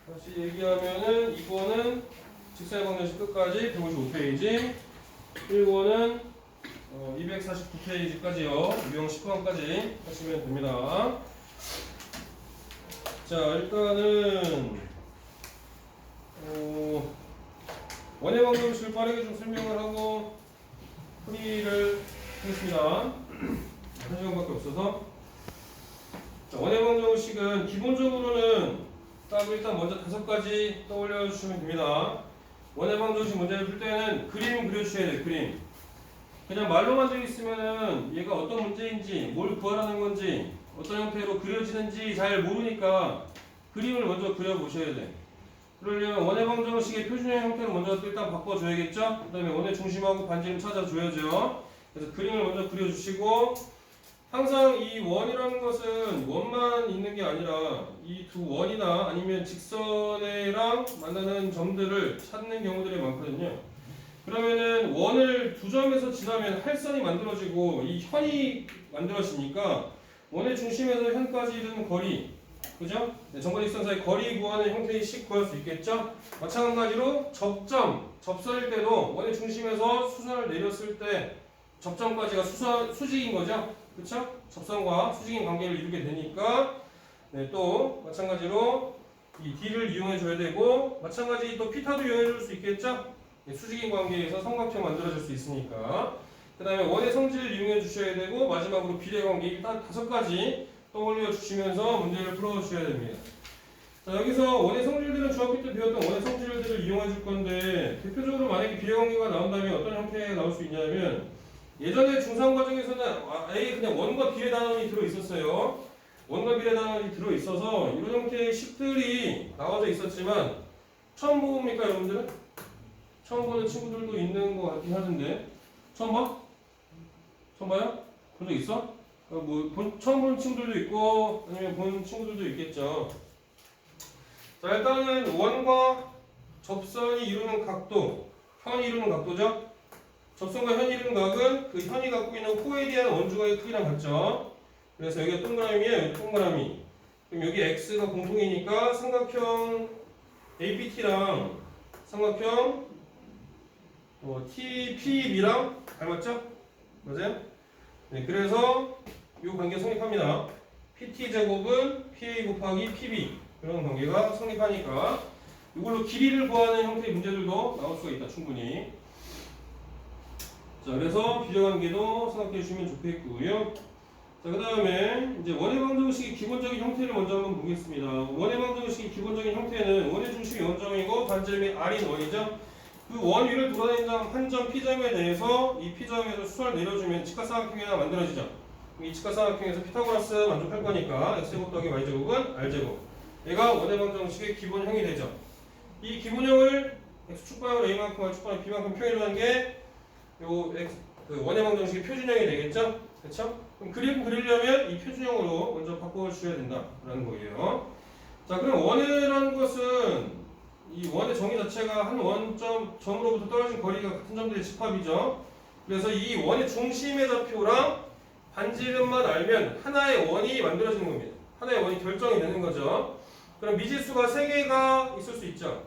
다시 얘기하면은 2번은 직선의 방정식 끝까지 155페이지, 1번은 249페이지까지요. 유형 10번까지 하시면 됩니다. 자, 일단은 원의 방정식을 빠르게 좀 설명을 하고 풀이를 하겠습니다. 1시간밖에 없어서. 자, 원의 방정식은 기본적으로는 딱 일단 먼저 5가지 떠올려 주시면 됩니다. 원의 방정식 문제를 풀 때는 그림 그려주셔야 돼요. 그림. 그냥 말로만 되어 있으면은 얘가 어떤 문제인지, 뭘 구하라는 건지, 어떤 형태로 그려지는지 잘 모르니까 그림을 먼저 그려보셔야 돼. 그러려면 원의 방정식의 표준형 형태를 먼저 일단 바꿔줘야겠죠? 그 다음에 원의 중심하고 반지름 찾아줘야죠. 그래서 그림을 먼저 그려주시고, 항상 이 원이라는 것은 원만 있는 게 아니라 이 두 원이나 아니면 직선이랑 만나는 점들을 찾는 경우들이 많거든요. 그러면은 원을 두 점에서 지나면 할선이 만들어지고 이 현이 만들어지니까 원의 중심에서 현까지 이르는 거리, 그죠? 네, 점과 직선 사이 거리 구하는 형태의 식 구할 수 있겠죠? 마찬가지로 접점, 접선일 때도 원의 중심에서 수선을 내렸을 때 접점까지가 수직인 거죠? 그쵸? 접선과 수직인 관계를 이루게 되니까 네, 또 마찬가지로 이 D를 이용해 줘야 되고, 마찬가지 또 피타도 이용해 줄 수 있겠죠? 네, 수직인 관계에서 삼각형 만들어질 수 있으니까. 그 다음에 원의 성질을 이용해 주셔야 되고, 마지막으로 비례 관계 일단 5가지 떠올려 주시면서 문제를 풀어 주셔야 됩니다. 자, 여기서 원의 성질들은 중학교 때 배웠던 원의 성질들을 이용해 줄 건데, 대표적으로 만약에 비례 관계가 나온다면 어떤 형태가 나올 수 있냐면, 예전에 중상 과정에서는 아예 그냥 원과 비례 단원이 들어 있었어요. 원과 비례 단원이 들어 있어서 이런 형태의 식들이 나와져 있었지만, 처음 봅니까 여러분들은? 처음 보는 친구들도 있는 것 같긴 하는데, 처음 봐? 처음 봐요? 본 적 있어? 처음 보는 친구들도 있고 아니면 본 친구들도 있겠죠. 자, 일단은 원과 접선이 이루는 각도, 현이 이루는 각도죠. 접선과 현이 이루는 각은 그 현이 갖고 있는 호에 대한 원주각의 크기랑 같죠. 그래서 여기가 동그라미예요. 여기 동그라미. 그럼 여기 x가 공통이니까 삼각형 APT랑 삼각형 TPB랑 닮았죠? 맞아요? 네, 그래서 이 관계 성립합니다. PT제곱은 PA 곱하기 PB, 이런 관계가 성립하니까 이걸로 길이를 구하는 형태의 문제들도 나올 수가 있다. 충분히. 자, 그래서 비례관계도 생각해 주시면 좋겠고요. 자, 그 다음에 이제 원의 방정식의 기본적인 형태를 먼저 한번 보겠습니다. 원의 방정식의 기본적인 형태는 원의 중심이 원점이고 반지름이 R인 원이죠. 그 원 위를 돌아다니는 한 점 P점에 대해서 이 P점에서 수선을 내려주면 직각삼각형이 하나 만들어지죠. 이 직각삼각형에서 피타고라스 만족할 거니까 x제곱 더하기 y제곱은 r제곱. 얘가 원의 방정식의 기본형이 되죠. 이 기본형을 x축방으로 a만큼, y축방으로 b만큼 표현하는 게 요 그 원의 방정식의 표준형이 되겠죠. 그렇죠? 그럼 그림 그리려면 이 표준형으로 먼저 바꿔주셔야 된다라는 거예요. 자, 그럼 원이라는 것은 이 원의 정의 자체가 한 원점으로부터 떨어진 거리가 같은 점들의 집합이죠. 그래서 이 원의 중심의 좌표랑 반지름만 알면 하나의 원이 만들어지는 겁니다. 하나의 원이 결정이 되는 거죠. 그럼 미지수가 3개가 있을 수 있죠.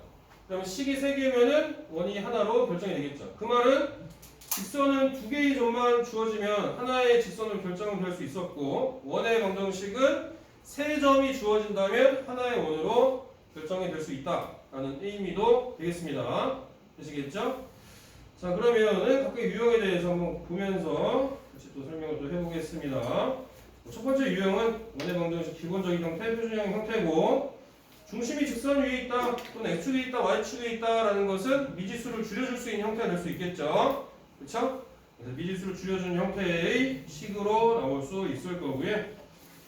그러면 식이 3개면은 원이 하나로 결정이 되겠죠. 그 말은 직선은 2개의 점만 주어지면 하나의 직선으로 결정될 수 있었고, 원의 방정식은 3점이 주어진다면 하나의 원으로 결정이 될 수 있다라는 의미도 되겠습니다. 되시겠죠? 자, 그러면은 각각 유형에 대해서 한번 보면서 같이 또 설명을 또 해보겠습니다. 첫 번째 유형은 원의 방정식 기본적인 형태, 표준형 형태고, 중심이 직선 위에 있다 또는 x축에 있다, y축에 있다라는 것은 미지수를 줄여줄 수 있는 형태가 될 수 있겠죠. 그렇죠? 그래서 미지수를 줄여준 형태의 식으로 나올 수 있을 거고요.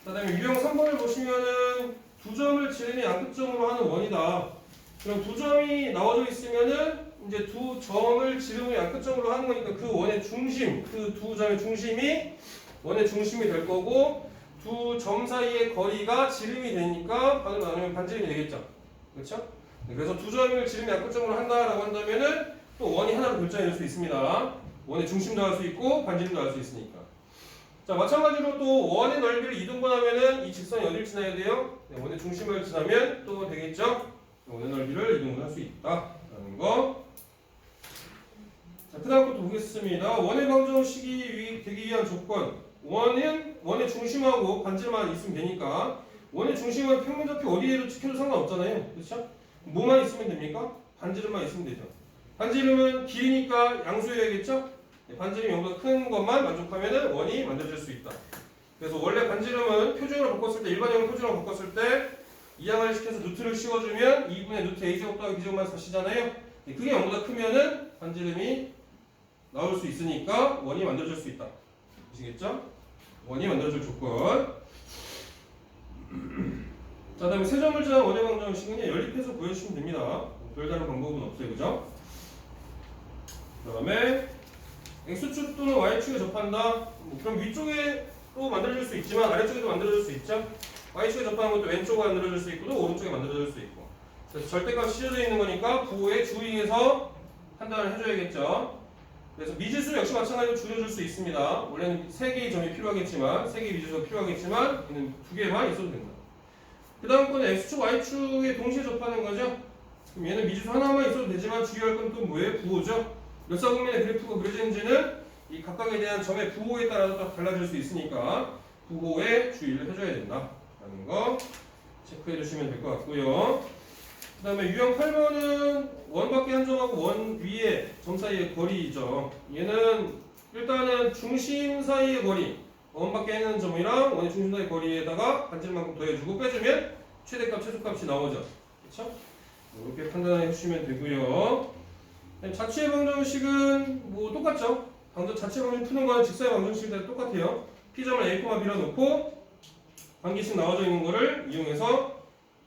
그 다음에 유형 3번을 보시면은 두 점을 지름의 양끝점으로 하는 원이다. 그럼 두 점이 나와져 있으면은 이제 두 점을 지름의 양끝점으로 하는 거니까 그 원의 중심, 그 두 점의 중심이 원의 중심이 될 거고, 두 점 사이의 거리가 지름이 되니까 반으로 나누면 반지름이 되겠죠. 그렇죠? 그래서 두 점을 지름의 양끝점으로 한다라고 한다면은 또 원이 하나로 결정이 될 수 있습니다. 원의 중심도 할 수 있고 반지름도 할 수 있으니까. 자, 마찬가지로 또 원의 넓이를 2등분하면은 이 직선이 어딜 지나야 돼요? 네, 원의 중심을 지나면 또 되겠죠? 원의 넓이를 이동할 수 있다라는 거. 자, 그 다음 것도 보겠습니다. 원의 방정식이 되기 위한 조건. 원의 중심하고 반지름만 있으면 되니까 원의 중심은 평면좌표 어디에도 찍혀도 상관없잖아요. 그렇죠? 뭐만 있으면 됩니까? 반지름만 있으면 되죠. 반지름은 길이니까 양수여야겠죠? 반지름이 0보다 큰 것만 만족하면 원이 만들어질 수 있다. 그래서 원래 반지름은 표준으로 바꿨을 때, 일반형을 표준으로 바꿨을 때 이항을 시켜서 루트를 씌워주면 2분의 루트 a제곱 더하기 b제곱만 4시잖아요. 그게 0보다 크면은 반지름이 나올 수 있으니까 원이 만들어질 수 있다. 아시겠죠? 원이 만들어질 조건. 자, 다음에 세점물질한 원의 방정식은 연립해서 구해주시면 됩니다. 별다른 방법은 없어요. 그죠? 그 다음에 x축 또는 y축에 접한다. 그럼 위쪽에 또 만들어질 수 있지만 아래쪽에도 만들어질 수 있죠. y축에 접하는 것도 왼쪽에 만들어질 수 있고 또 오른쪽에 만들어질 수 있고. 그래서 절대값이 씌워져 있는 거니까 부호에 주의해서 판단을 해줘야겠죠. 그래서 미지수 역시 마찬가지로 줄여줄 수 있습니다. 원래는 3개의 점이 필요하겠지만 3개의 미지수가 필요하겠지만 얘는 2개만 있어도 된다. 그 다음 거는 x축, y축에 동시에 접하는 거죠. 그럼 얘는 미지수 하나만 있어도 되지만 주의할 건 또 뭐예요? 부호죠. 역사국면의 그래프가 그려지는지는 이 각각에 대한 점의 부호에 따라서 또 달라질 수 있으니까 부호에 주의를 해줘야 된다라는 거 체크해 주시면 될 것 같고요. 그 다음에 유형 8번은 원 밖에 한 점하고 원 위에 점 사이의 거리죠. 얘는 일단은 중심 사이의 거리, 원 밖에 있는 점이랑 원의 중심 사이의 거리에다가 반지름만큼 더해주고 빼주면 최대값, 최소값이 나오죠. 그렇죠? 이렇게 판단해 주시면 되고요. 자취의 방정식은 뭐 똑같죠. 자취의 방정식 푸는 거는 직사의 방정식이랑 똑같아요. P점을 A, B로 놓고 관계식 나와져 있는 거를 이용해서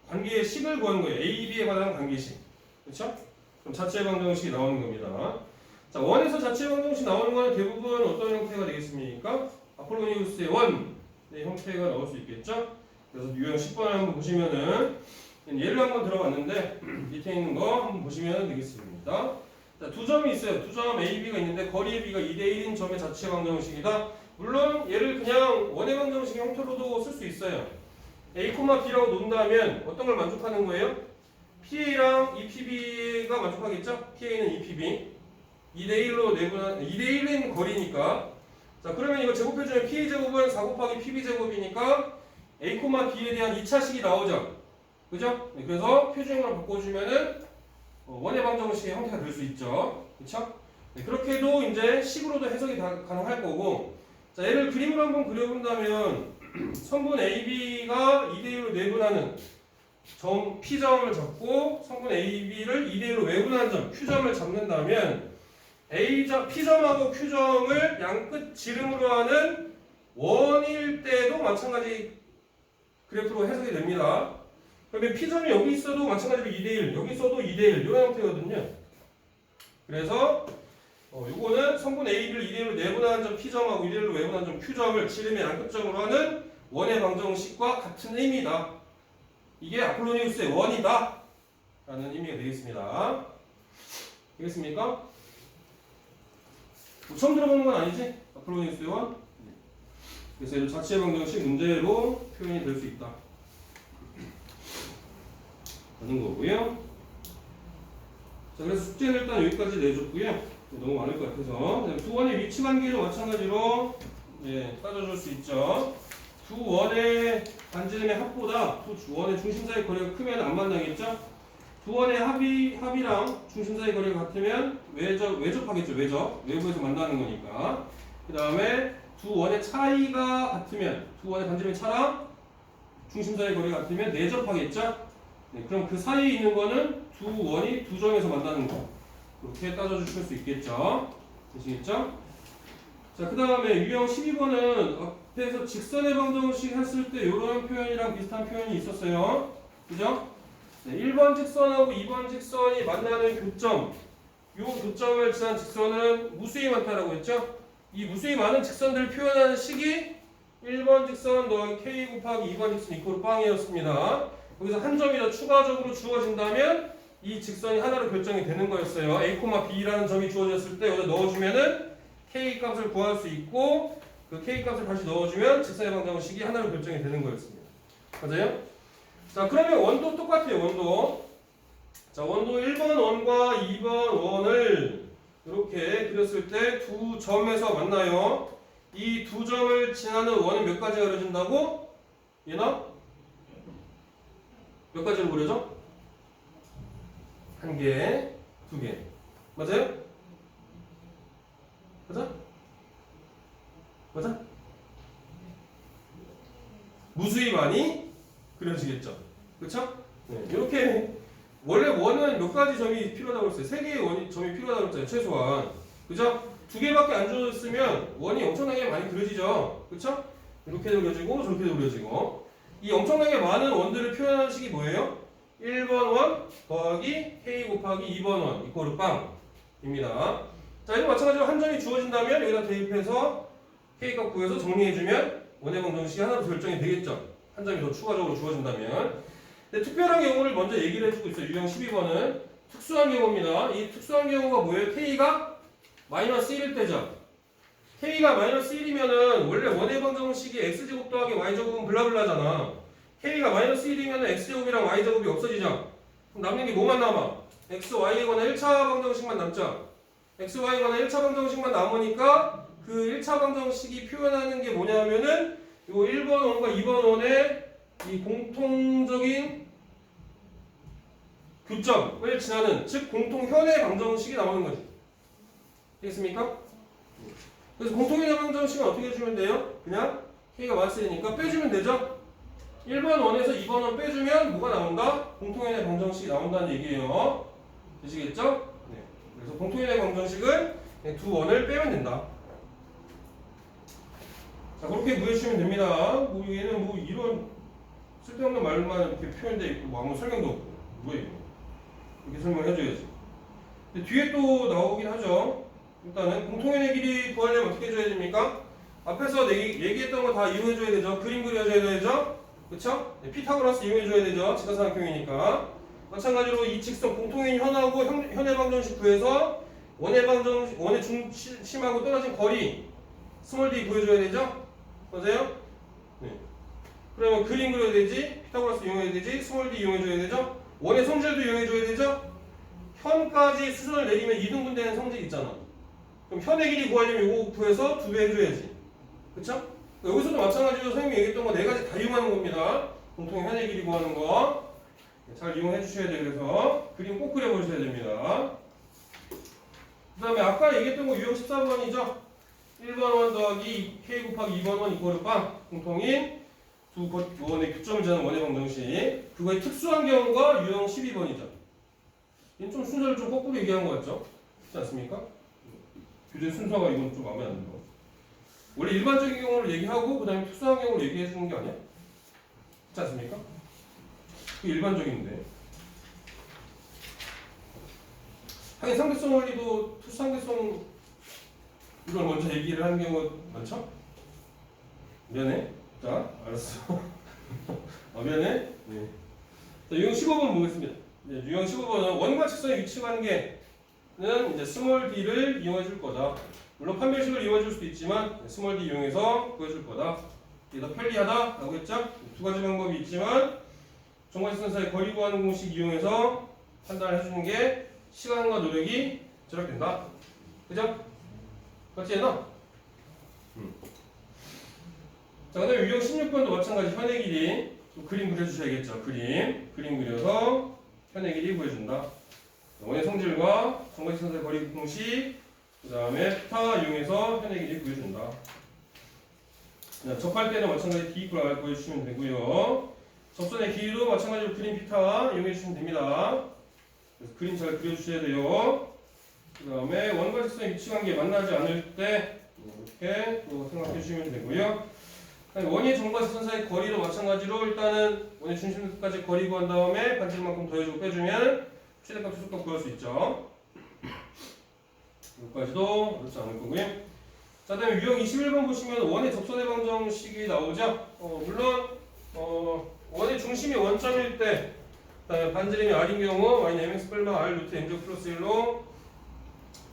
관계의 식을 구하는 거예요. A, B에 관한 관계식. 그렇죠? 그럼 자취의 방정식이 나오는 겁니다. 자, 원에서 자취의 방정식 나오는 거는 대부분 어떤 형태가 되겠습니까? 아폴로니우스의 원의 형태가 나올 수 있겠죠? 그래서 유형 10번을 한번 보시면은 예를 한번 들어봤는데 밑에 있는 거 한번 보시면 되겠습니다. 자, 두 점이 있어요. 두 점 A, B가 있는데 거리의 B가 2대1인 점의 자취의 방정식이다. 물론 얘를 그냥 원의 방정식 형태로도 쓸 수 있어요. A, B라고 놓는다면 어떤 걸 만족하는 거예요? PA랑 EPB가 만족하겠죠? PA는 EPB 2대1로 내분한 2대1인 거리니까. 자, 그러면 이거 제곱해주면 PA 제곱은 4 곱하기 PB 제곱이니까 A, B에 대한 2차식이 나오죠. 그죠? 네, 그래서 표준형으로 바꿔주면은 원의 방정식의 형태가 될 수 있죠. 그쵸? 네, 그렇게도 이제 식으로도 해석이 가능할 거고. 자, 얘를 그림으로 한번 그려본다면 성분 AB가 2대1로 내분하는 점 P점을 잡고 성분 AB를 2대1로 외분하는 점 Q점을 잡는다면 P점하고 Q점을 양끝 지름으로 하는 원일 때도 마찬가지 그래프로 해석이 됩니다. 그러면 P점이 여기 있어도 마찬가지로 2대1, 여기 있어도 2대1 이런 형태거든요. 그래서 요거는 성분 AB를 2대1로 내분하는 점 P점하고 2대1로 외분하는 점 Q점을 지름의 양끝점으로 하는 원의 방정식과 같은 의미다. 이게 아폴로니우스의 원이다 라는 의미가 되겠습니다. 되겠습니까? 처음 들어보는 건 아니지? 아폴로니우스의 원? 그래서 이런 자취의 방정식 문제로 표현이 될 수 있다 하는 거고요. 자, 그래서 숙제는 일단 여기까지 내줬고요. 너무 많을 것 같아서 두 원의 위치 관계도 마찬가지로 따져줄 수 있죠. 두 원의 반지름의 합보다 두 원의 중심 사이 거리가 크면 안 만나겠죠. 두 원의 합이랑 중심 사이 거리가 같으면 외접하겠죠. 외부에서 만나는 거니까. 그 다음에 두 원의 차이가 같으면 두 원의 반지름의 차랑 중심 사이 거리가 같으면 내접하겠죠. 네, 그럼 그 사이에 있는 거는 두 원이 두 점에서 만나는 거. 이렇게 따져주실 수 있겠죠. 되시겠죠? 자, 그 다음에 유형 12번은 앞에서 직선의 방정식 했을 때 이런 표현이랑 비슷한 표현이 있었어요. 그죠? 네, 1번 직선하고 2번 직선이 만나는 교점. 이 교점을 지난 직선은 무수히 많다라고 했죠? 이 무수히 많은 직선들을 표현하는 식이 1번 직선 더하기 K 곱하기 2번 직선 이퀄 빵이었습니다. 여기서 한 점이 더 추가적으로 주어진다면 이 직선이 하나로 결정이 되는 거였어요. A, B라는 점이 주어졌을 때 여기다 넣어주면은 K 값을 구할 수 있고 그 K 값을 다시 넣어주면 직선의 방정식이 하나로 결정이 되는 거였습니다. 맞아요? 자, 그러면 원도 똑같아요. 원도 자, 원도 1번 원과 2번 원을 이렇게 그렸을 때 두 점에서 만나요. 이 두 점을 지나는 원은 몇 가지가 그려진다고? 얘나? 몇 가지로 그려져? 한 개, 두 개. 맞아요? 맞아? 맞아? 무수히 많이 그려지겠죠. 그쵸? 네, 이렇게 원래 원은 몇 가지 점이 필요하다고 했어요. 세 개의 점이 필요하다고 했잖아요. 최소한. 그죠? 두 개밖에 안 줬으면 원이 엄청나게 많이 그려지죠. 그쵸? 이렇게도 그려지고 저렇게도 그려지고. 이 엄청나게 많은 원들을 표현하는 식이 뭐예요? 1번 원 더하기 k 곱하기 2번 원 이코르 빵입니다. 자, 이거 마찬가지로 한 점이 주어진다면 여기다 대입해서 k값 구해서 정리해주면 원의 방정식이 하나 더 결정이 되겠죠. 한 점이 더 추가적으로 주어진다면. 근데 특별한 경우를 먼저 얘기를 해주고 있어요. 유형 12번은 특수한 경우입니다. 이 특수한 경우가 뭐예요? k가 마이너스 1일 때죠. k가 마이너스 1이면은 원래 원의 방정식이 x제곱 더하기 y제곱은 블라블라잖아. k가 마이너스 1이면 x제곱이랑 y제곱이 없어지죠. 그럼 남는 게 뭐만 남아? x, y에 관한 1차 방정식만 남죠. x, y에 관한 1차 방정식만 남으니까 그 1차 방정식이 표현하는 게 뭐냐면은 요 1번 원과 2번 원의 이 공통적인 교점을 지나는, 즉 공통현의 방정식이 나오는 거지. 되겠습니까? 그래서 공통현의 방정식은 어떻게 해주면 돼요? 그냥 k가 마이너스니까 빼주면 되죠? 1번 원에서 2번 원 빼주면 뭐가 나온다? 공통현의 방정식이 나온다는 얘기예요. 되시겠죠? 네. 그래서 공통현의 방정식은 두 원을 빼면 된다. 자, 그렇게 구해주시면 됩니다. 뭐 얘는 뭐 이런 쓸데없는 말만 이렇게 표현되어 있고 뭐 아무 설명도 없고 뭐예요? 이렇게 설명해줘야지. 근데 뒤에 또 나오긴 하죠. 일단은 공통현의 길이 구하려면 어떻게 해줘야 됩니까? 앞에서 얘기했던 거 다 이용해줘야 되죠. 그림 그려줘야 되죠. 그쵸? 네, 피타고라스 이용해줘야 되죠. 직사삼각형이니까. 마찬가지로 이 직선 공통인 현하고 현의 방정식 구해서 원의 중심하고 떨어진 거리 스몰 d 구해줘야 되죠. 맞아요? 네. 그러면 그림 그려야 되지, 피타고라스 이용해야 되지, 스몰 d 이용해줘야 되죠. 원의 성질도 이용해줘야 되죠. 현까지 수선을 내리면 이등분되는 성질 있잖아. 그럼 현의 길이 구하려면 이거 구해서 2배 해줘야지. 그쵸? 여기서도 마찬가지로 선생님이 얘기했던 거 4가지 다 이용하는 겁니다. 공통 현의 길이 구하는 거 잘 이용해 주셔야 돼요. 그래서 그림 꼭 그려보셔야 됩니다. 그 다음에 아까 얘기했던 거 유형 14번이죠. 1번 원 더하기 k 곱하기 2번 원 이코르 빵. 공통인 두 원의 교점을 지나는 원의 방정식. 그거의 특수한 경우가 유형 12번이죠. 얘는 좀 순서를 좀 거꾸로 얘기한 것 같죠? 그렇지 않습니까? 교재 순서가 이건 좀 마음에 안 들어. 원래 일반적인 경우를 얘기하고 그 다음에 특수한 경우를 얘기해 주는 게 아니야? 그렇지 않습니까? 그게 일반적인데. 하긴 상대성 원리도 투상대성 이걸 먼저 얘기를 하는 경우가 많죠? 미안해. 자, 알았어. 미안해. 네. 자, 유형 15번 보겠습니다. 네, 유형 15번은 원과 직선의 위치 관계는 이제 스몰 d를 이용해 줄 거다. 물론 판별식을 이용해 줄 수도 있지만 스몰 d 이용해서 구해줄 거다. 이게 더 편리하다라고 했죠? 두 가지 방법이 있지만 정과직선 사이 거리 구하는 공식 이용해서 판단을 해주는 게 시간과 노력이 절약된다. 그죠? 맞지 얘나? 자, 그 다음에 유형 16번도 마찬가지 현의 길이 그림 그려주셔야겠죠. 그림 그려서 현의 길이 구해준다. 원의 성질과 정과직선 사이 거리 공식, 그 다음에 피타 이용해서 현의 길이 구해준다. 접할 때는 마찬가지 d 이퀄 구해주시면 되고요. 접선의 길이도 마찬가지로 그림 피타 이용해주시면 됩니다. 그래서 그림 잘 그려주셔야 돼요. 그 다음에 원과 직선의 위치관계 만나지 않을 때 이렇게 또 생각해 주시면 되고요. 원의 점과 직선 사이 거리도 마찬가지로 일단은 원의 중심까지 거리 구한 다음에 반지름만큼 더해주고 빼주면 최대값 최소값 구할 수 있죠. 여기까지도 어렵지 않을 거고요. 자, 다음에 유형 21번 보시면 원의 접선의 방정식이 나오죠. 물론 원의 중심이 원점일 때, 그다음에 반지름이 r인 경우 y는 mx 뺄만 r 루트 m제곱 플러스 1로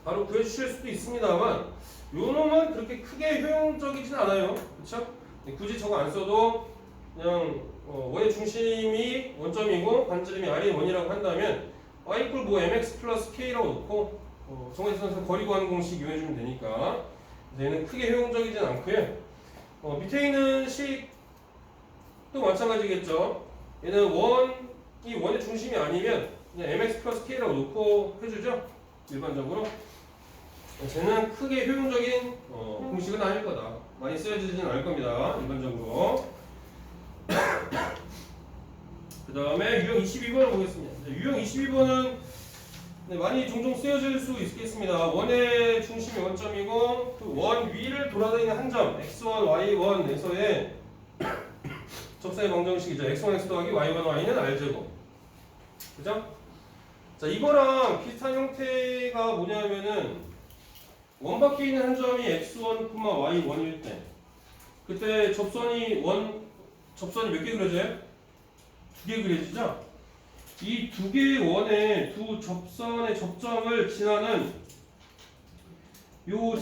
바로 구해주실 수도 있습니다만 요 놈은 그렇게 크게 효용적이진 않아요. 그쵸? 굳이 저거 안 써도 그냥 원의 중심이 원점이고 반지름이 r이 원이라고 한다면 y 이퀄 뭐 mx 플러스 k라고 놓고 정해져서 거리 구하는 공식 이용해주면 되니까 얘는 크게 효용적이진 않고요. 밑에 있는 식도 마찬가지겠죠. 얘는 원의 중심이 아니면 그냥 mx 플러스 k라고 놓고 해주죠. 일반적으로. 쟤는 크게 효용적인 공식은 아닐 거다. 많이 쓰여지지는 않을 겁니다. 일반적으로. 그 다음에 유형 22번을 보겠습니다. 유형 22번은 많이 종종 쓰여질 수 있겠습니다. 원의 중심이 원점이고 그 원 위를 돌아다니는 한 점 x1, y1에서의 접사의 방정식이죠. x1, x 더하기 y1, y는 r제곱. 그죠? 자, 이거랑 비슷한 형태가 뭐냐면은 원 밖에 있는 한 점이 x1, y1일 때 그때 접선이 몇 개 그려져요? 2개 그려지죠? 이 두 개의 원의 두 접선의 접점을 지나는 요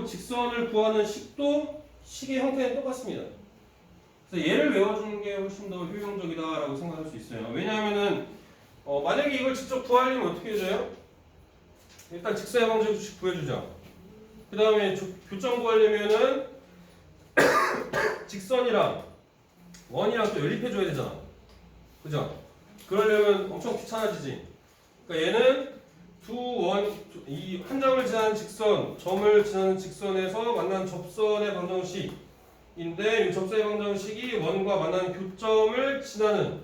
직선을 구하는 식도 식의 형태는 똑같습니다. 그래서 얘를 외워주는 게 훨씬 더 효용적이다라고 생각할 수 있어요. 왜냐하면은 만약에 이걸 직접 구하려면 어떻게 해줘요? 일단 직선의 방정식 구해주죠. 그 다음에 교점 구하려면은 직선이랑 원이랑 또 연립해줘야 되잖아. 그죠? 그러려면 엄청 귀찮아지지. 그러니까 얘는 이 한 점을 지나는 직선, 점을 지나는 직선에서 만난 접선의 방정식인데 이 접선의 방정식이 원과 만나는 교점을 지나는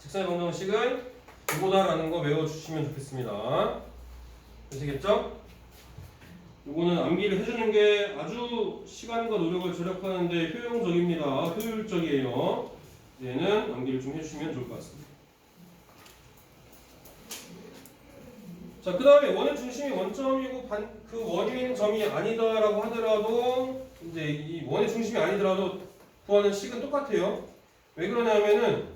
직선의 방정식은 이거다라는 거 외워주시면 좋겠습니다. 되시겠죠? 이거는 암기를 해주는 게 아주 시간과 노력을 절약하는데 효용적입니다. 효율적이에요. 얘는 암기를 좀 해주시면 좋을 것 같습니다. 자, 그 다음에 원의 중심이 원점이고 그 원이 있는 점이 아니다라고 하더라도 이제 이 원의 중심이 아니더라도 구하는 식은 똑같아요. 왜 그러냐면은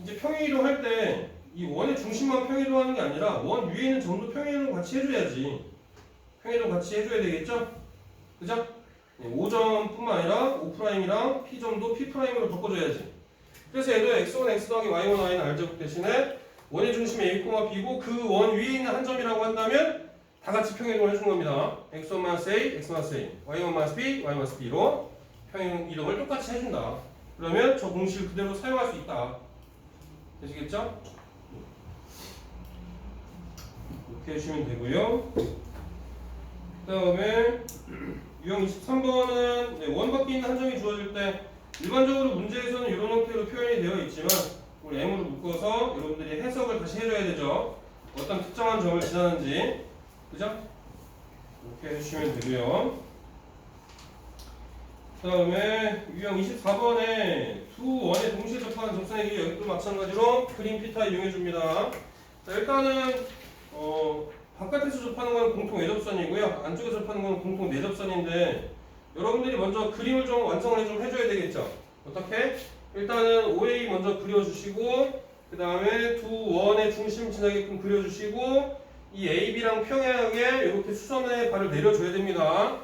이제 평행이동 할 때 이 원의 중심만 평행이동하는 게 아니라 원 위에 있는 점도 평행이동 같이 해줘야지. 평행이동 같이 해줘야 되겠죠? 그죠? 5점뿐만 아니라 5'이랑 P점도 P'으로 바꿔줘야지. 그래서 얘도 x1, x 더하기 y1, y는 r제곱 대신에 원의 중심이 a, b고 그 원 위에 있는 한 점이라고 한다면 다 같이 평행이동을 해준 겁니다. x1 -a, x1 -a, y1 -b, y b로 평행이동을 똑같이 해준다. 그러면 저 공식을 그대로 사용할 수 있다. 되시겠죠? 이렇게 해주시면 되고요. 그 다음에 유형 23번은 원 밖에 있는 한 점이 주어질 때 일반적으로 문제에서는 이런 형태로 표현이 되어 있지만 우리 M으로 묶어서 여러분들이 해석을 다시 해줘야 되죠. 어떤 특정한 점을 지나는지. 그죠? 이렇게 해주시면 되고요. 그 다음에 유형 24번에 두 원에 동시에 접하는 접선의 길이 여기도 마찬가지로 그림 피타 이용해줍니다. 자, 일단은 바깥에서 접하는 건 공통 외접선이고요. 안쪽에서 접하는 건 공통 내접선인데 여러분들이 먼저 그림을 좀 완성을 좀 해줘야 되겠죠. 어떻게? 일단은 OA 먼저 그려주시고 그 다음에 두 원의 중심 지나게끔 그려주시고 이 AB랑 평행하게 이렇게 수선의 발을 내려줘야 됩니다.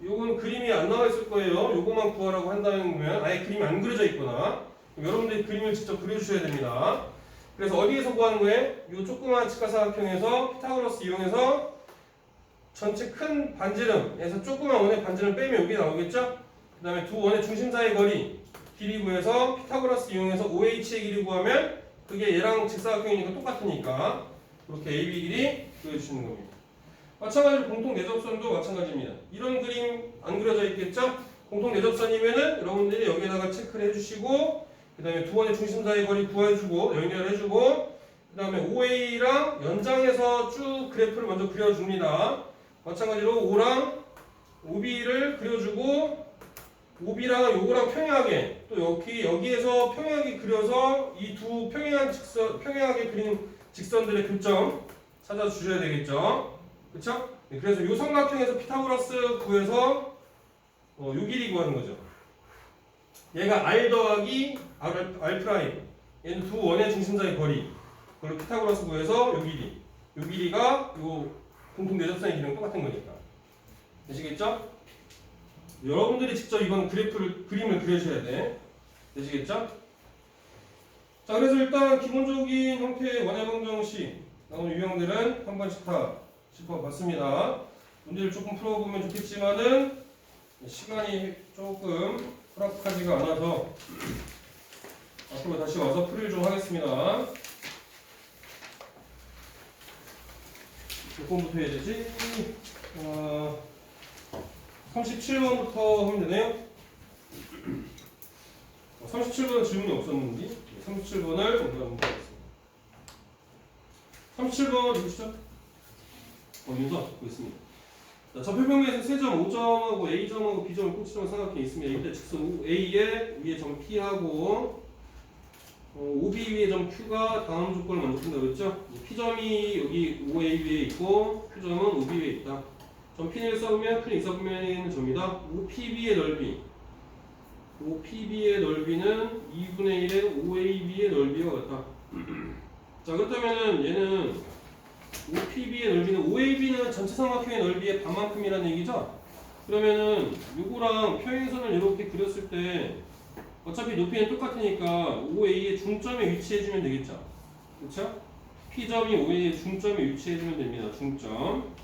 요건 그림이 안 나와 있을 거예요. 요거만 구하라고 한다면 아예 그림이 안 그려져 있거나 여러분들이 그림을 직접 그려주셔야 됩니다. 그래서 어디에서 구하는 거예요? 요 조그만 직각삼각형에서 피타고라스 이용해서 전체 큰 반지름에서 조그만 원의 반지름 빼면 여기 나오겠죠? 그 다음에 두 원의 중심 사이 거리 길이 구해서 피타고라스 이용해서 OH의 길이 구하면 그게 얘랑 직사각형이니까 똑같으니까 이렇게 AB 길이 그려주시는 겁니다. 마찬가지로 공통 내접선도 마찬가지입니다. 이런 그림 안 그려져 있겠죠? 공통 내접선이면은 여러분들이 여기다가 체크를 해주시고 그 다음에 두 원의 중심 사이 거리 구해주고 연결해주고 그 다음에 OA랑 연장해서 쭉 그래프를 먼저 그려줍니다. 마찬가지로 O랑 OB를 그려주고 OB랑 요거랑 평행하게 또 여기에서 평행하게 그려서 이 두 평행하게 그린 직선들의 교점 찾아주셔야 되겠죠. 그쵸? 네, 그래서 요 삼각형에서 피타고라스 구해서 요 길이 구하는 거죠. 얘가 R 더하기 R'. 얘는 두 원의 중심 사이 거리. 그걸 피타고라스 구해서 요 길이. 요 길이가 요 공통 내접선의 길이랑 똑같은 거니까. 되시겠죠? 여러분들이 직접 이건 그림을 그려주셔야 돼. 되시겠죠? 자, 그래서 일단 기본적인 형태의 원해방정식 나오는 유형들은 한 번씩 다 짚어봤습니다. 문제를 조금 풀어보면 좋겠지만은 시간이 조금 허락하지가 않아서 앞으로 다시 와서 풀이를 좀 하겠습니다. 몇 번부터 해야 되지? 37번부터 하면 되네요. 37번은 질문이 없었는데 37번을 먼저 한번 보겠습니다. 37번 누구시죠? 윤서 보겠습니다. 자, 좌표평면에서 세점 O점하고 A점하고 B점을 꼭지점을 삼각형이 있으면 이때 직선 A에 위에 점 P하고 OB 위에 점 Q가 다음 조건을 만족한다고 그랬죠? P점이 여기 OA 위에 있고 Q점은 OB 위에 있다. 점 P를 써보면 Q는 이서분면에 있는 점이다. OPB의 넓이 OPB의 넓이는 2분의 1의 OAB의 넓이와 같다. 자, 그렇다면은 얘는 OPB의 넓이는 OAB는 전체 삼각형의 넓이의 반만큼이라는 얘기죠? 그러면은 요거랑 평행선을 이렇게 그렸을 때 어차피 높이는 똑같으니까 OA의 중점에 위치해주면 되겠죠? 그렇죠? P점이 OA의 중점에 위치해주면 됩니다. 중점.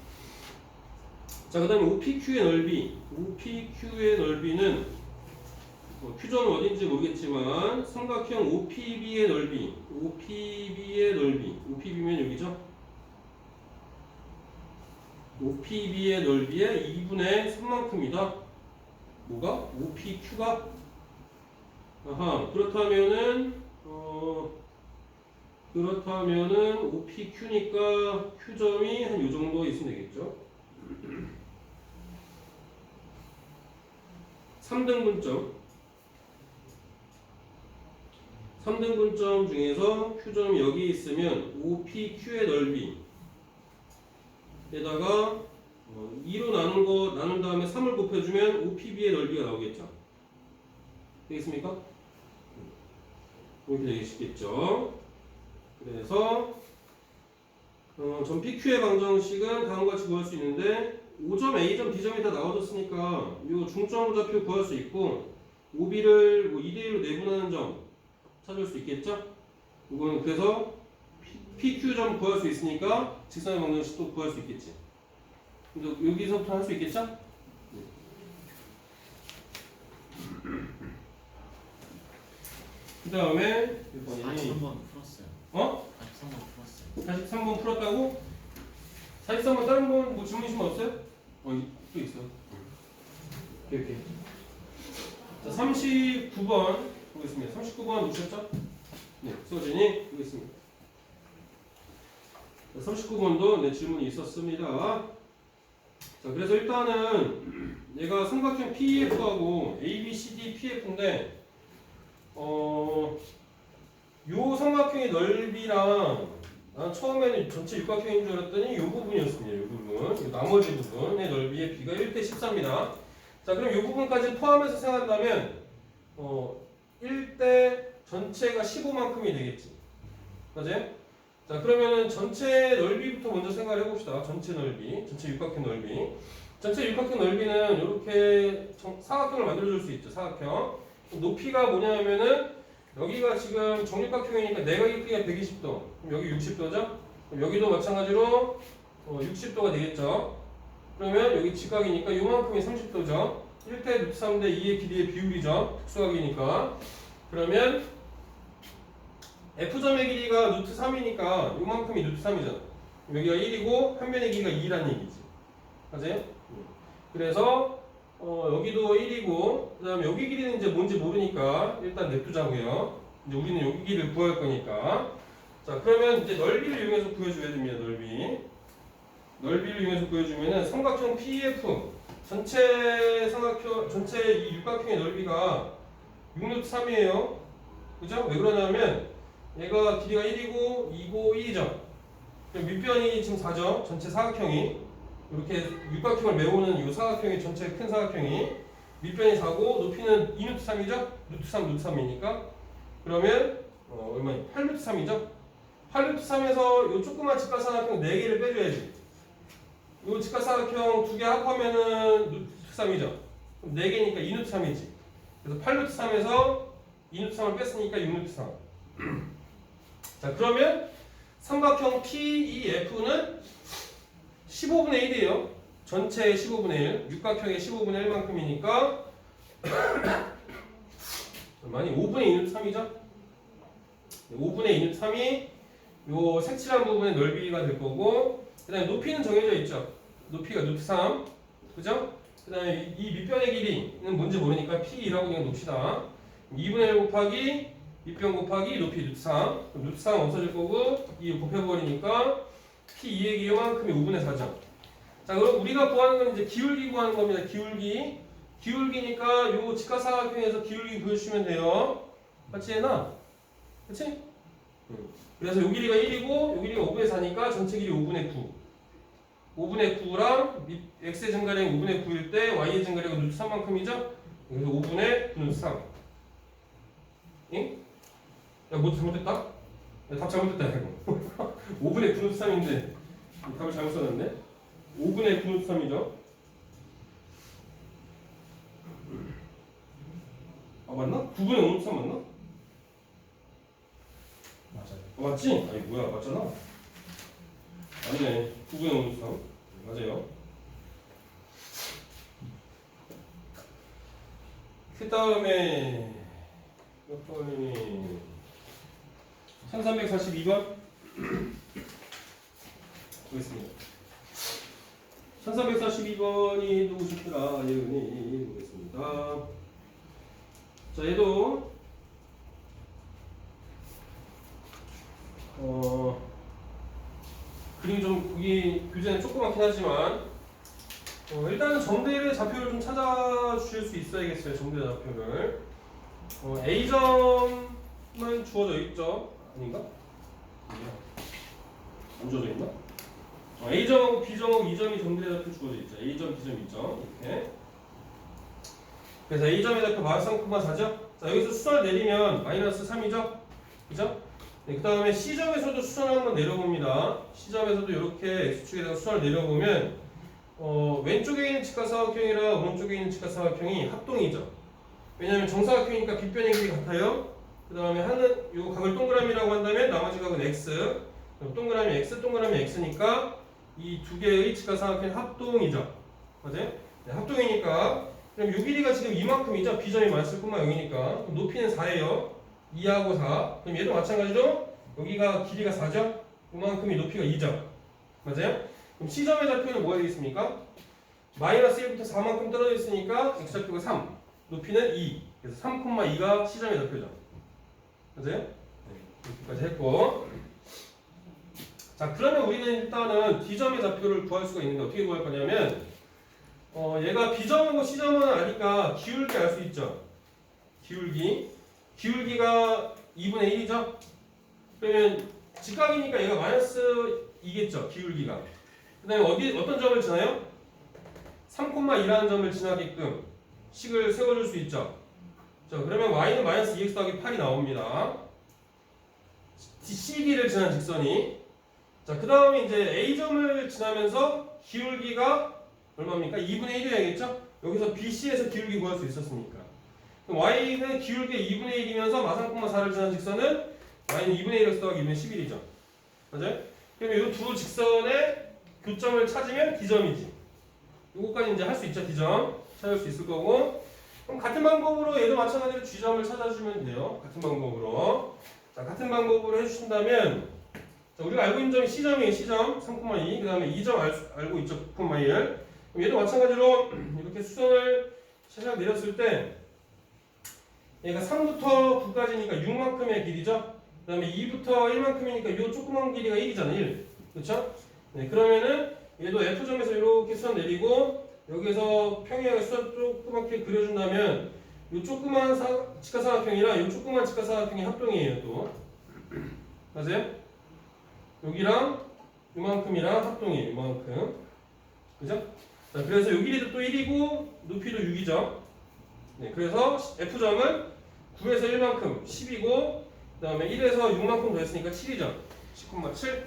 자, 그 다음에 OPQ의 넓이 OPQ의 넓이는 Q점은 어딘지 모르겠지만 삼각형 OPB의 넓이 OPB면 여기죠? OPB의 넓이의 2분의 3만큼이다. 뭐가? OPQ가? 아하, 그렇다면은 OPQ니까 Q점이 한 요 정도 있으면 되겠죠? 3등분점 중에서 Q점이 여기 있으면 OPQ의 넓이에다가 2로 나눈 다음에 3을 곱해주면 OPB의 넓이가 나오겠죠? 되겠습니까? 이렇게 되겠죠? 그래서 점 PQ의 방정식은 다음과 같이 구할 수 있는데 5점, A점, B점이 다 나와줬으니까 이 중점좌표 구할 수 있고 OB를 2대1로 내분하는 점 찾을 수 있겠죠? 이거는 그래서 PQ점 구할 수 있으니까 직선의 방정식도 구할 수 있겠지. 근데 여기서부터 할 수 있겠죠? 그 다음에 43번 풀었어요. 43번 풀었어요. 43번 풀었다고? 43번 다른 분 뭐 질문 있으면 없어요? 또 있어. 오케이. 자, 39번 보겠습니다. 39번 누구셨죠? 네, 수호진이 보겠습니다. 39번도 질문이 있었습니다. 자, 그래서 일단은 얘가 삼각형 PEF하고 ABCD PF인데 요 삼각형의 넓이랑 난 처음에는 전체 육각형인 줄 알았더니 요 부분이었습니다. 요 부분, 나머지 부분의 넓이의 비가 1대 14입니다. 자, 그럼 요 부분까지 포함해서 생각한다면 1대 전체가 15만큼이 되겠지. 맞아요? 자, 그러면은 전체 넓이부터 먼저 생각을 해봅시다. 전체 넓이, 전체 육각형 넓이. 전체 육각형 넓이는 이렇게 사각형을 만들어줄 수 있죠. 사각형. 높이가 뭐냐면은 여기가 지금 정육각형이니까 내각의 크기가 120도. 그럼 여기 60도죠? 그럼 여기도 마찬가지로 60도가 되겠죠? 그러면 여기 직각이니까 요만큼이 30도죠? 1대 루트 3대 2의 길이의 비율이죠? 특수각이니까. 그러면 F점의 길이가 루트 3이니까 요만큼이 루트 3이잖아. 여기가 1이고 한 변의 길이가 2라는 얘기지. 맞아요? 그래서 여기도 1이고 그 다음에 여기 길이는 이제 뭔지 모르니까 일단 냅두자고요. 이제 우리는 여기 길이를 구할 거니까. 자, 그러면 이제 넓이를 이용해서 구해줘야 됩니다. 넓이를 이용해서 구해주면은 삼각형 PF 전체 이 육각형의 넓이가 6루트 3이에요. 그죠? 왜 그러냐면 얘가 길이가 1이고 2고 1이죠. 밑변이 지금 4죠. 전체 사각형이 이렇게 육각형을 메우는 이 사각형이 전체 큰 사각형이 밑변이 4고 높이는 2루트 3이죠. 루트 3이니까 그러면 얼마니? 8루트 3이죠. 8루트 3에서 이 조그만 직각사각형 4개를 빼줘야지. 이 직각사각형 2개 합하면은 루트 3이죠. 그럼 4개니까 2루트 3이지. 그래서 8루트 3에서 2루트 3을 뺐으니까 6루트 3. 자, 그러면 삼각형 PEF는 15분의 1이에요. 전체의 15분의 1. 육각형의 15분의 1만큼이니까 많이 5분의 2 3이죠? 5분의 2 3이 요 색칠한 부분의 넓이가 될 거고, 그 다음에 높이는 정해져 있죠. 높이가 루트 3. 그죠? 그 다음에 이 밑변의 길이는 뭔지 모르니까 P2라고 그냥 놓읍시다. 2분의 1 곱하기 밑변 곱하기 높이 루트 3. 그럼 루트 3 없어질 거고, 2 곱해버리니까 P2의 길이만큼이 5분의 4죠. 자, 그럼 우리가 구하는 건 이제 기울기 구하는 겁니다. 기울기. 기울기니까 요 직각삼각형에서 기울기 구해주시면 돼요. 맞지, 얘나? 그치? 그래서 요 길이가 1이고, 요 길이가 5분의 4니까 전체 길이 5분의 9. 5분의 9랑 x의 증가량이 5분의 9일 때 y의 증가량은 루트 3만큼이죠? 그래서 5분의 9 루트 3. 응? 야, 뭐 잘못됐다? 야, 답 잘못됐다, 이거. 5분의 9 루트 3인데 답을 잘못 썼는데? 5분의 9 루트 3이죠? 아, 맞나? 9분의 5 루트 3 맞나? 맞아요. 맞지? 아니, 뭐야, 맞잖아. 맞네. 9분의 5 루트 3. 맞아요. 그 다음에 몇 번이니? 1342번 보겠습니다. 1342번이 누구셨더라? 예은이 보겠습니다. 자, 얘도 그림이 좀 거기 교재는 조그맣긴 하지만 일단은 정대의 좌표를 좀 찾아주실 수 있어야겠어요. 정대 좌표를. A점은 주어져 있죠? 아닌가? 안 주어져 있나? A점하고 B점하고 E점이 정대 좌표 주어져 있죠. A점, B점, E점 이렇게. 그래서 A점의 좌표 마이너스 3,4죠? 자, 여기서 수선을 내리면 마이너스 3이죠? 그죠? 네, 그 다음에 C점에서도 수선을 한번 내려봅니다. C점에서도 이렇게 X축에다가 수선을 내려보면 왼쪽에 있는 직각삼각형이랑 오른쪽에 있는 직각삼각형이 합동이죠. 왜냐하면 정사각형이니까 빗변의 길이 같아요. 그 다음에 하는 요 각을 동그라미라고 한다면 나머지 각은 X. 동그라미 X, 동그라미 X니까 이 두 개의 직각삼각형이 합동이죠. 맞아요? 네, 합동이니까 그럼 요 길이가 지금 이만큼이죠. B점이 마이너스 0,0이니까 높이는 4예요. 2하고 4. 그럼 얘도 마찬가지로 여기가 길이가 4죠. 이만큼이 높이가 2죠. 맞아요? 그럼 C점의 좌표는 뭐가 되겠습니까? 마이너스 1부터 4만큼 떨어져 있으니까 X좌표가 3, 높이는 2. 그래서 3,2가 C점의 좌표죠. 맞아요? 네, 이렇게까지 했고. 자, 그러면 우리는 일단은 D점의 좌표를 구할 수가 있는데 어떻게 구할 거냐면 얘가 B점하고 C점은 아니까 기울기 알 수 있죠. 기울기가 2분의 1이죠. 그러면 직각이니까 얘가 마이너스 2겠죠. 기울기가. 그 다음에 어떤 점을 지나요? 3,2라는 점을 지나게끔 식을 세워줄 수 있죠. 자, 그러면 y는 마이너스 2x 더하기 8이 나옵니다. CD를 지난 직선이. 자, 그 다음에 이제 A점을 지나면서 기울기가 얼마입니까? 2분의 1이 되겠죠? 여기서 BC에서 기울기 구할 수 있었으니까. 그럼 y는 기울기 2분의 1이면서 마상, 4를 지난 직선은 y는 2분의 1x 더하기 2분의 11이죠. 맞아요? 그럼 이 두 직선의 교점을 찾으면 D점이지. 이거까지 이제 할 수 있죠. D점 찾을 수 있을 거고. 그럼 같은 방법으로 얘도 마찬가지로 G점을 찾아주면 돼요. 같은 방법으로. 자, 같은 방법으로 해주신다면, 자, 우리가 알고 있는 점이 C점이에요. C점 3,2. 그 다음에 2점 알고 있죠. 9,1. 그럼 얘도 마찬가지로 이렇게 수선을 살짝 내렸을 때 얘가 3부터 9까지니까 6만큼의 길이죠. 그 다음에 2부터 1만큼이니까 이 조그만 길이가 1이잖아. 1. 그렇죠? 네, 그러면은 얘도 F점에서 이렇게 수선 내리고 여기서 평행하게 수선 조그맣게 그려준다면 이 조그만 직각삼각형이랑 이 조그만 직각삼각형이 합동이에요. 또 맞아요? 여기랑 이만큼이랑 합동이에요. 이만큼. 그죠? 자, 그래서 요 길이도 또 1이고 높이도 6이죠. 네, 그래서 F점은 9에서 1만큼 10이고 그 다음에 1에서 6만큼 더했으니까 7이죠. 10,7.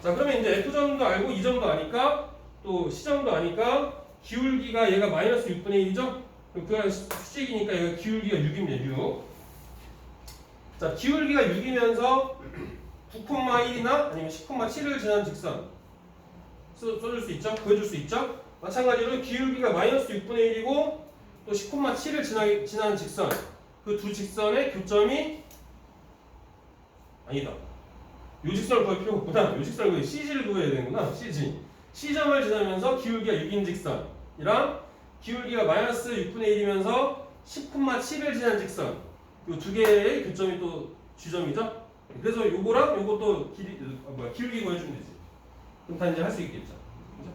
자, 그러면 이제 F점도 알고 2점도 아니까 또 C점도 아니까 기울기가 얘가 마이너스 6분의 1이죠? 그럼 그가 수직이니까 얘가 기울기가 6입니다. 6. 자, 기울기가 6이면서 9,1이나 아니면 10,7을 지나는 직선 써줄 수 있죠? 구해줄 수 있죠? 마찬가지로 기울기가 마이너스 6분의 1이고 또 10,7을 지나는 직선 그 두 직선의 교점이 아니다. 요 직선을 구할 필요가 없구나. 요 직선을 구해 CG를 구해야 되는구나. CG. C점을 지나면서 기울기가 6인 직선이랑 기울기가 마이너스 6분의 1이면서 10,7을 지나는 직선 요 두 개의 교점이 또 G점이죠? 그래서 요거랑 요것도 기울기 구해주면 되지. 그럼 다 이제 할 수 있겠죠. 그죠?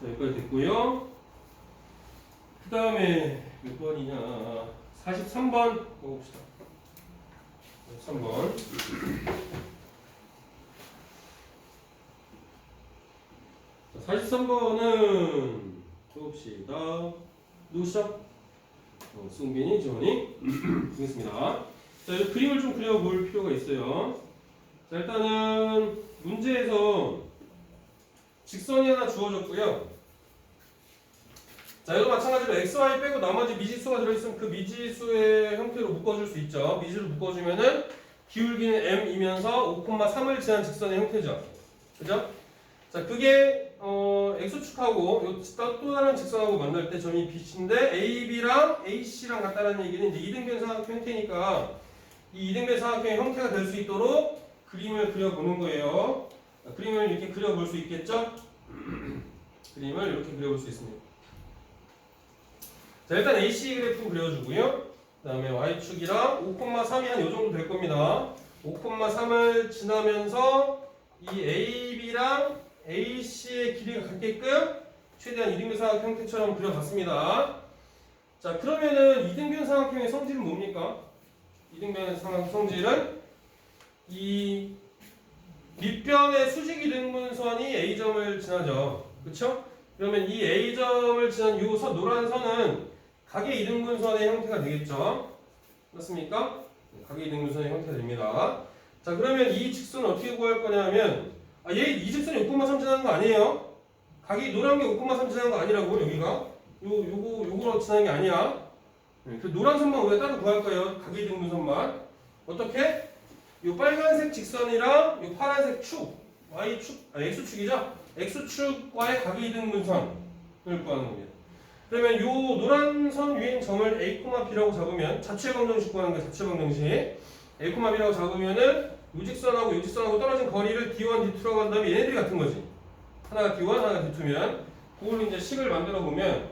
자, 여기까지 됐고요. 그 다음에 몇 번이냐? 43번 봅시다. 43번. 자, 43번은 봅시다. 누구시죠? 승빈이, 지원이. 보겠습니다. 자, 이 그림을 좀 그려볼 필요가 있어요. 자, 일단은 문제에서 직선이 하나 주어졌고요. 자, 이거 마찬가지로 xy 빼고 나머지 미지수가 들어있으면 그 미지수의 형태로 묶어줄 수 있죠. 미지를 묶어주면은 기울기는 m이면서 5,3을 지난 직선의 형태죠. 그죠? 자, 그게 x축하고 또 다른 직선하고 만날 때 점이 BC인데 AB랑 AC랑 같다는 얘기는 이제 이등변 삼각형 형태니까 이 이등변 삼각형의 형태가 될 수 있도록 그림을 그려보는 거예요. 자, 그림을 이렇게 그려볼 수 있겠죠? 그림을 이렇게 그려볼 수 있습니다. 자, 일단 AC 그래프 그려주고요. 그 다음에 Y축이랑 5,3이 한 요 정도 될 겁니다. 5,3을 지나면서 이 AB랑 AC의 길이가 같게끔 최대한 이등변 삼각형 형태처럼 그려봤습니다. 자, 그러면은 이등변 삼각형의 성질은 뭡니까? 이등변 삼각형 성질은 이 밑변의 수직 이등분선이 A점을 지나죠. 그쵸? 그러면 이 A점을 지난 요 노란 선은 각의 이등분선의 형태가 되겠죠. 맞습니까? 각의 이등분선의 형태가 됩니다. 자, 그러면 이 직선을 어떻게 구할 거냐면 얘 이 직선이 5,3 지나는 거 아니에요? 각이 노란 게 5,3 지나는 거 아니라고 여기가 요거로 지나는 게 아니야. 그 노란 선만 우리가 따로 구할 거예요. 각의 이등분선만. 어떻게? 요 빨간색 직선이랑 요 파란색 축 Y축, X축이죠? X축과의 각의 이등분선을 구하는 겁니다. 그러면 요 노란 선 위에 있는 점을 A, B라고 잡으면 자체 방정식 구하는 거예요. 자체 방정식 A, B라고 잡으면은 요 직선하고 떨어진 거리를 D1, D2라고 한 다음에 얘네들이 같은 거지. 하나가 D1, 하나가 D2면 그걸로 이제 식을 만들어 보면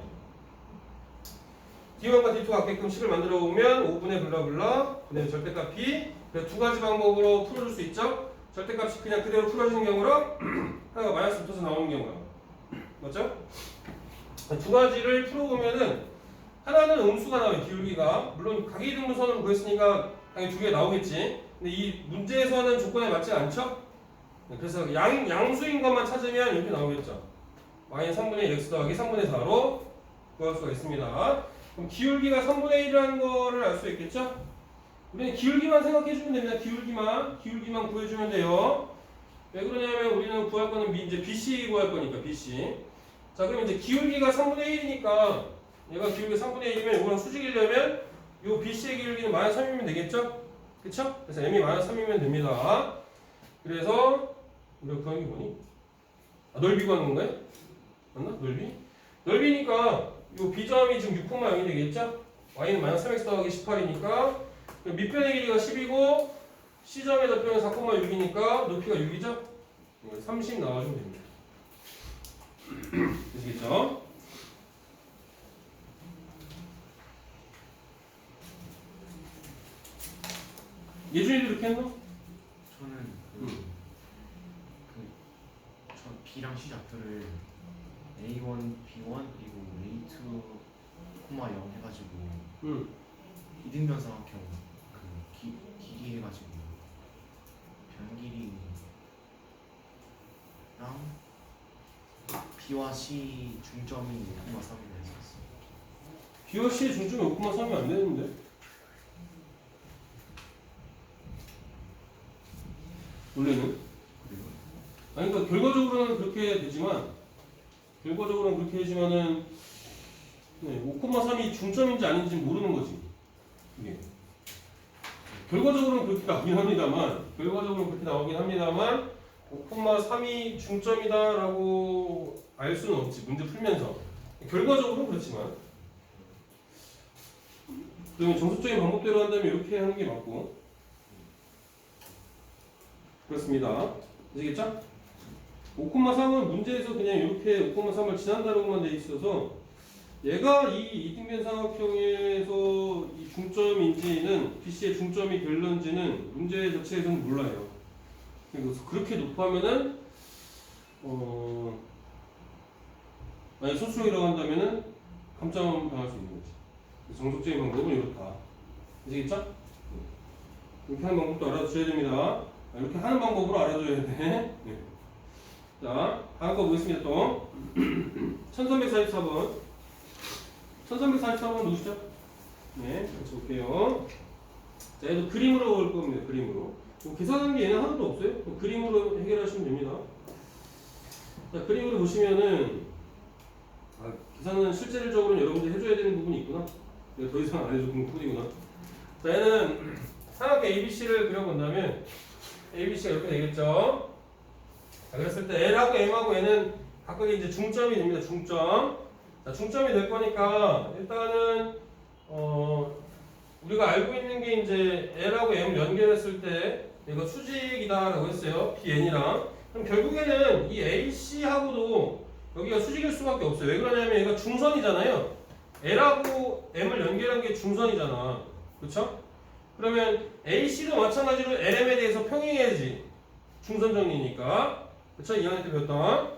D1과 D2 같게끔 식을 만들어 보면 5분의 블라블라 분의 절대값 P 두 가지 방법으로 풀어줄 수 있죠. 절대값이 그냥 그대로 풀어지는 경우랑 하나가 마이너스 붙어서 나오는 경우요. 맞죠? 두 가지를 풀어보면은 하나는 음수가 나와요. 기울기가 물론 각의 이등분선으로 구했으니까 당연히 두 개 나오겠지. 근데 이 문제에서는 조건에 맞지 않죠? 그래서 양수인 것만 찾으면 이렇게 나오겠죠. 마이너스 3분의 1 x 더하기 3분의 4로 구할 수가 있습니다. 그럼 기울기가 3분의 1이라는 거를 알 수 있겠죠? 우리는 기울기만 생각해주면 됩니다. 기울기만 구해주면 돼요. 왜 그러냐면 우리는 구할 거는 이제 BC 구할 거니까 BC. 자, 그럼 이제 기울기가 3분의 1이니까 얘가 기울기 3분의 1이면 이거랑 수직이려면 요 BC의 기울기는 마이너스 3이면 되겠죠? 그쵸? 그래서 M이 마이너스 3이면 됩니다. 그래서 우리가 구하는 게 뭐니? 넓이 구하는 건가요? 맞나? 넓이니까 요 B점이 지금 6,0이 되겠죠? Y는 마이너스 3x 더하기 18이니까 밑변의 길이가 10이고 C점의 좌표는 4,6이니까 높이가 6이죠? 30 나와주면 됩니다. 되시겠죠? 예준이도 이렇게 했나? 저는 저 B랑 C 좌표를 A1, B1 그리고 A2, 0 해가지고 이등변 삼각형 그 길이 해가지고 변길이랑 B와 C 중점이 5,3이라 했었어요. B와 C의 중점이 5,3이 안 되는데? 원래는? 그리고 아니, 그러니까 결과적으로는 그렇게 되지만은 5,3이 중점인지 아닌지 모르는 거지. 이게. 결과적으로는 그렇게 나오긴 합니다만 5,3이 중점이다라고 알 수는 없지. 문제 풀면서. 결과적으로는 그렇지만. 그러면 정석적인 방법대로 한다면 이렇게 하는 게 맞고. 그렇습니다. 아시겠죠? 5,3은 문제에서 그냥 이렇게 5,3을 지난다라고만 돼 있어서 얘가 이 이등변 삼각형에서 이 중점인지는 BC의 중점이 될런지는 문제 자체에서는 몰라요. 그래서 그렇게 높으면은 만약 소수형이라고 한다면은 감점 당할 수 있는 거지. 그래서 정석적인 방법은 이렇다. 아시겠죠? 이렇게 하는 방법도 알아두셔야 됩니다. 이렇게 하는 방법으로 알아줘야 돼. 네. 자, 다음 거 보겠습니다. 또 1344번 1344번 누구시죠? 네, 같이 볼게요. 자, 얘도 그림으로 올 겁니다. 그림으로. 계산한 게 얘는 하나도 없어요. 그림으로 해결하시면 됩니다. 자, 그림으로 보시면은 계산은 실질적으로 여러분들이 해줘야 되는 부분이 있구나. 내가 더 이상 안 해줄 뿐이구나. 자, 얘는 삼각형 ABC를 그려본다면 ABC가 이렇게 되겠죠. 자, 그랬을 때 L하고 M하고 N은 각각의 이제 중점이 됩니다. 중점. 자, 중점이 될 거니까 일단은 우리가 알고 있는 게 이제 L하고 M을 연결했을 때 이거 수직이다라고 했어요. BN이랑. 그럼 결국에는 이 AC하고도 여기가 수직일 수밖에 없어요. 왜 그러냐면 얘가 중선이잖아요. L하고 M을 연결한 게 중선이잖아. 그렇죠? 그러면 AC도 마찬가지로 LM에 대해서 평행해야지. 중선 정리니까. 그쵸? 2학년 때 배웠던.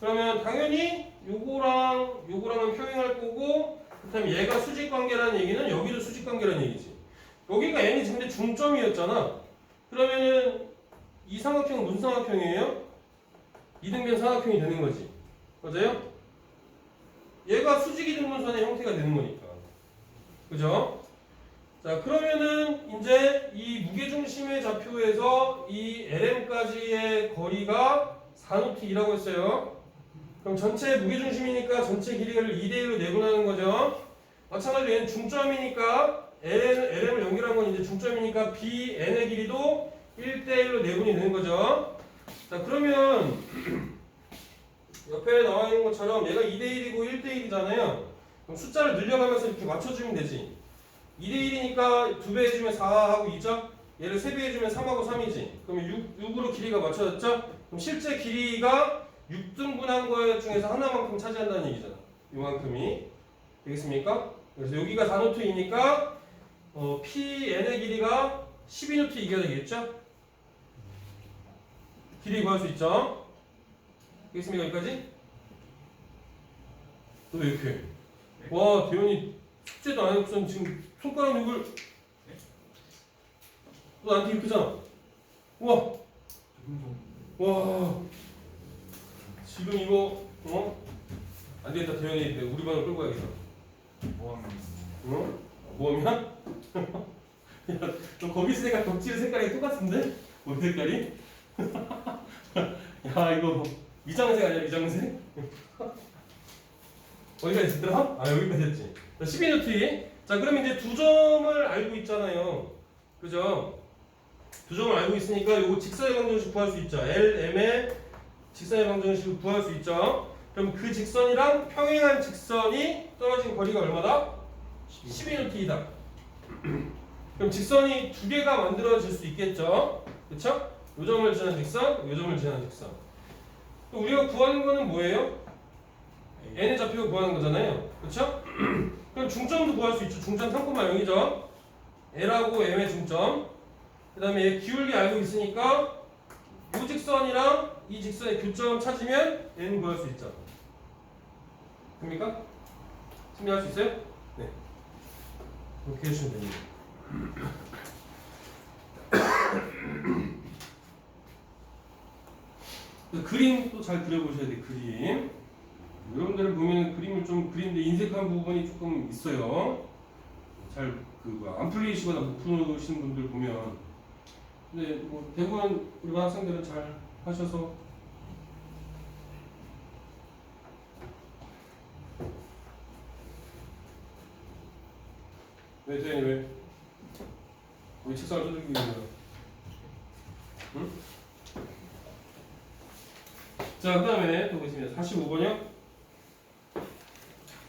그러면 당연히 요거랑은 평행할 거고, 그다음에 얘가 수직 관계라는 얘기는 여기도 수직 관계라는 얘기지. 여기가 n이 근데 중점이었잖아. 그러면은 이 삼각형은 무슨 삼각형이에요? 이등변 삼각형이 되는 거지. 맞아요? 얘가 수직 이등분선의 형태가 되는 거니까. 그죠? 자, 그러면은 이제 이 무게중심의 좌표에서 이 LM까지의 거리가 4루트2라고 했어요. 그럼 전체 무게중심이니까 전체 길이를 2대1로 내분하는 거죠. 마찬가지로 얘는 중점이니까 LM을 연결한 건 이제 중점이니까 BN의 길이도 1대1로 내분이 되는 거죠. 자, 그러면 옆에 나와 있는 것처럼 얘가 2대1이고 1대1이잖아요. 그럼 숫자를 늘려가면서 이렇게 맞춰주면 되지. 2대1이니까 2배 해주면 4하고 2죠? 얘를 3배 해주면 3하고 3이지. 그러면 6으로 길이가 맞춰졌죠? 그럼 실제 길이가 6등분한 거 중에서 하나만큼 차지한다는 얘기잖아. 요만큼이. 되겠습니까? 그래서 여기가 4노트이니까 PN의 길이가 12노트 이겨야 되겠죠? 길이 구할 수 있죠? 되겠습니까? 여기까지? 너 왜 이렇게? 와, 대현이 숙제도 안 해놓고선 지금 손가락 욕을 너 나한테 이렇게 하잖아. 우와! 와, 지금 이거 안 되겠다. 대현이 우리 반으로 끌고 가야겠다. 뭐하면 뭐하면? 야, 너 거기 있으니까 덕질 색깔이 똑같은데? 옷 색깔이? 야, 이거 미장색 아니야? 미장색? 어디까지 했더라? 아, 여기까지 했지. 12노트. 자, 그럼 이제 두 점을 알고 있잖아요. 그죠? 두 점을 알고 있으니까 요거 직선의 방정식 구할 수 있죠. LM의 직선의 방정식을 구할 수 있죠. 그럼 그 직선이랑 평행한 직선이 떨어진 거리가 얼마다? 12노트이다. 그럼 직선이 두 개가 만들어질 수 있겠죠. 그쵸? 요 점을 지난 직선, 요 점을 지난 직선. 또 우리가 구하는 거는 뭐예요? n의 좌표를 구하는 거잖아요. 그쵸? 그럼 중점도 구할 수 있죠. 중점 3,0이죠. L하고 M의 중점. 그 다음에 얘 기울기 알고 있으니까 이 직선이랑 이 직선의 교점 찾으면 N 구할 수 있죠. 됩니까? 승리할 수 있어요? 네. 이렇게 해주시면 됩니다. 그림 또 잘 그려보셔야 돼요. 그림. 여러분들 보면 그림을 좀 그리는데 인색한 부분이 조금 있어요. 잘 안 풀리시거나 못 푸시는 분들 보면. 근데 뭐 대부분 우리 반 학생들은 잘 하셔서. 왜 대현이 왜? 우리 책상을 두들기고 있는 거야. 응? 자, 그 다음에 또 보겠습니다. 45번이요.